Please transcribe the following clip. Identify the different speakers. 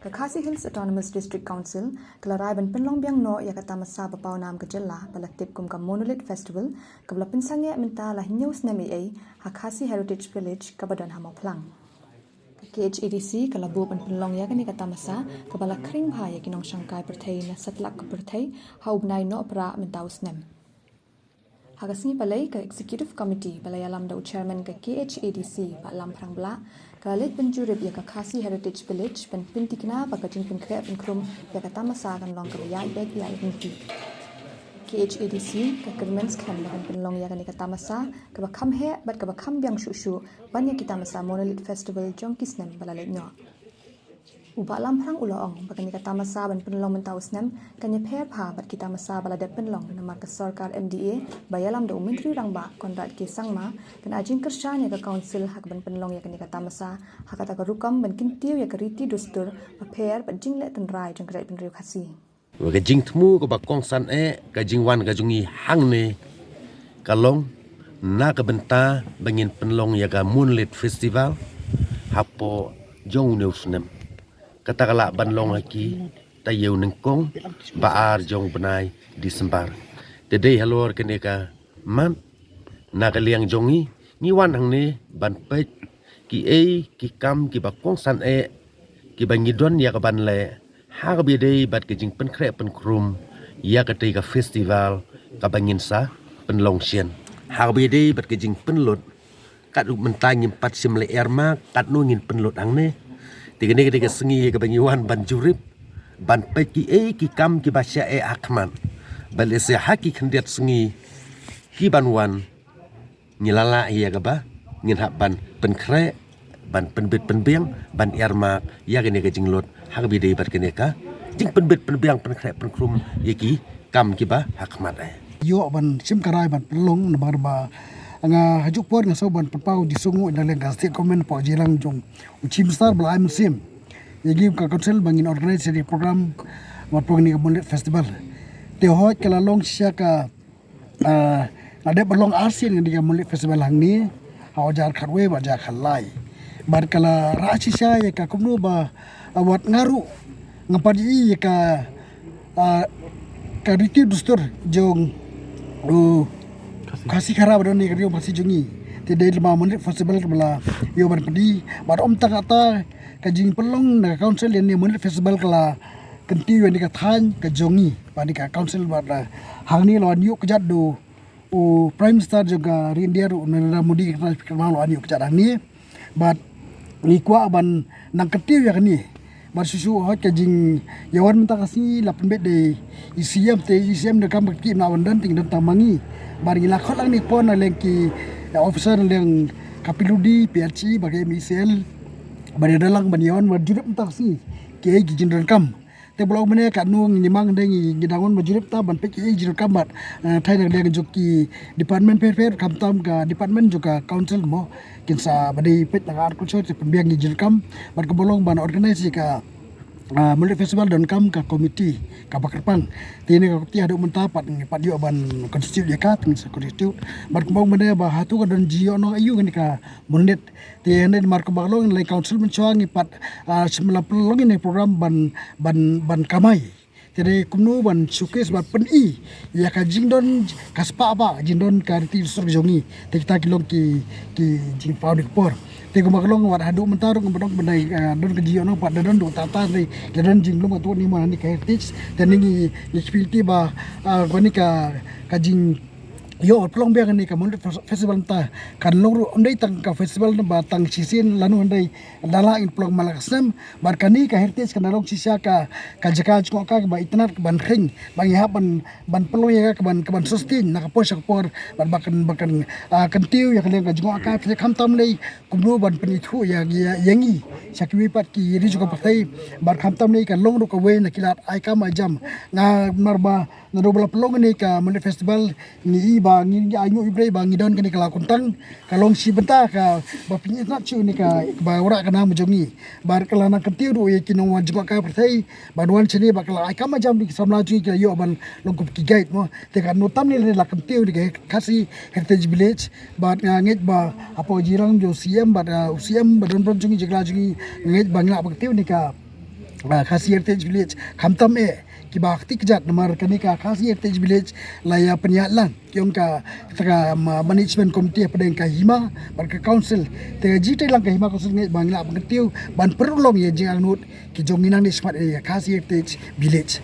Speaker 1: Khasi Hills Autonomous District Council kelarai ban penlong biang no ya kata masa bapau nam kejela balatip kum ka Monolith Festival kabla pinsangya minta lah news nami ai Khasi Heritage Village kabadan hamoplang. KHADC kalabu ban penlong ya kani kata masa kabala kring bha ya kinong sangkai perthai na satlak ka perthai haubnai no pra minta usnem. Hagasni palai ka Executive Committee balayalam da Chairman ka KHADC Pak Lam Prang Bla kalit penjurib ya ka Khasi Heritage Village pen pintikna bakajing penkre penkrum ya ka tamasa kan long ka ya beg ya inti KHADC ka governments kan ban penlong ya kan ka tamasa ka bakam he bat ka bakam byang shushu banya kita masa Monolith Festival jongkisnem balalai nyo Uba lam prang uloong bakani kata masa ban penlong mentausnem kanya pher pha bat kita masa balade penlong nama ka sarkar MDA bayalam da menteri rangba Konrad K Sangma kan ajing kerjanya ka council hak ban penlong ya kani kata masa hakata ka rukam ban kintiu ya ka riti dustur pa pher bat jingle tan rai jang krai penriu khasi
Speaker 2: wa ka jing thmu ko ba kong san ka jing wan ka jungi hang ne kalong na ka benta bangin penlong ya ka Moonlit Festival hapo jong neusnem katakala banlong haki tayew nengkong baar jong benai di sembar dedei halor keneka man nakaliang jongi ni wan hang ne ban pet ki ki kam ki bakong san ki bangidon ya ka ban le ha ka bidei bat ke jing pen kre pen krum ya ka tei ka festival ka bangin sa penlong sien ha ka bidei bat ke jing pen lot kat mentang pat sim le erma kat nungin pen lot hang ne tiga ni ketika sengi ke bangiwan ban jurip ban peki ki kam ki basya akman balese haki khendiat sengi hi banwan nyilala ya gaba ngin hak ban penkre ban penbit penbiang ban ermak ya kene ke jinglot hak bidei bat kene ka jing penbit penbiang penkre penkrum yeki kam ki ba hakmat
Speaker 3: yo ban sim karai ban pelong nabar ba nga hajuk por nga soban papau di sungu ina leng state comment po jilang jong uchim star bla am sim yegi ka council bangin organize di program wat pogni ka Monolith Festival te hot kala long sia ka ade balong asin di ka Monolith Festival hang ni hajar kharwe ba ja khalai bar kala rachi sia ya ka kumnu ba wat ngaru ngapadi ka ka riti dustur jong Khasi kharab don ni krio masih jungi ti dei lama Monolith Festival bala yo ban pedi bar om tang ata ka jing pelong na council ni Monolith Festival kala kenti yo ni ka than ka jongi pa ni ka council bar hang ni lawan yu kejat do prime minister juga Rindia Narendra Modi ka lawan yu kejat ni bat ni kwa ban nang kenti ya ni bar susu hot ka jing yawan menta kasi 8 bet de ICM de kam ki na wan dan ting dan tamangi bari la khot lang ni pon na lengki officer leng kapiludi PRC bagai MCL bari dalang banyawan majurip entah si ke gijin kam te blog mene ka nu ngimang dengi gidangon majurip ta ban pek gijin kam bat thai dang joki department fair kam tam ka department juga council mo kinsa badi pet na ar kultur pembiang gijin kam bat ke bolong ban organize ka Monolith Festival dan kam ka komiti ka bakarpang tini ka ti adu mentapat ni padio ban konstitut ya ka teng konstitut bar kumbang mene ba hatu ka dan jio no ayu ni ka Monolith ti ene mar ka balong le council mencuang ipat semula pelong ni program ban kamai jadi kumnu ban showcase ban peni ya ka jingdon kaspa ba jingdon ka ti sur jongi te kita kilong ki jing pau por Tiga maklong wat hadu mentarung bedok benai don kejio no pat don do tata ni dan jinglong tu ni mana ni ka heritage dan ni spiriti ba gani ka jing yo plong biang ni ka Monolith Festival ta kan long ondai tang ka festival na ba tang sisin lanu ondai dala in plong malakasem bar kani ka heritage kan long sisa ka jaka ko ka ba itnat ban khing bang ya ban plong ya ka ban sustain na ka po sa por ban bakan kentiu ya kan ka jingok ka kham tam lei kumru ban penithu ya yangi sakwi pat ki ri juga patai bar kham tam lei kan long ro ka we na kilat ai ka ma jam nga marba na do bala plong ni ka Monolith Festival ni ba ngi anyu ibrei ba ngidon kini kala kuntang kalong si benta ka ba pinyet nak chu ni ka ba ora kana mujongi bar kala na kentiu do ye kinong wan juga ka patai ba duan chini ba kala ai ka ma jam di samla chu ki yo ban long ku ki guide mo te kan no tam ni la kentiu di Khasi Heritage Village ba ngit ba apo jirang jo CM ba UCM ba don chungi jigla chungi ngit ba ngla ba kentiu ni ka Khasi Heritage Village khamtam ki bakti kejat namar kanika Khasi Heritage Village laya penyatlan kiong ka tega management committee pedeng ka hima ban ka council tega jite lang ka hima council ngai bangla pengetiu ban perulong ye jing anut ki jonginang ni smart area Khasi Heritage Village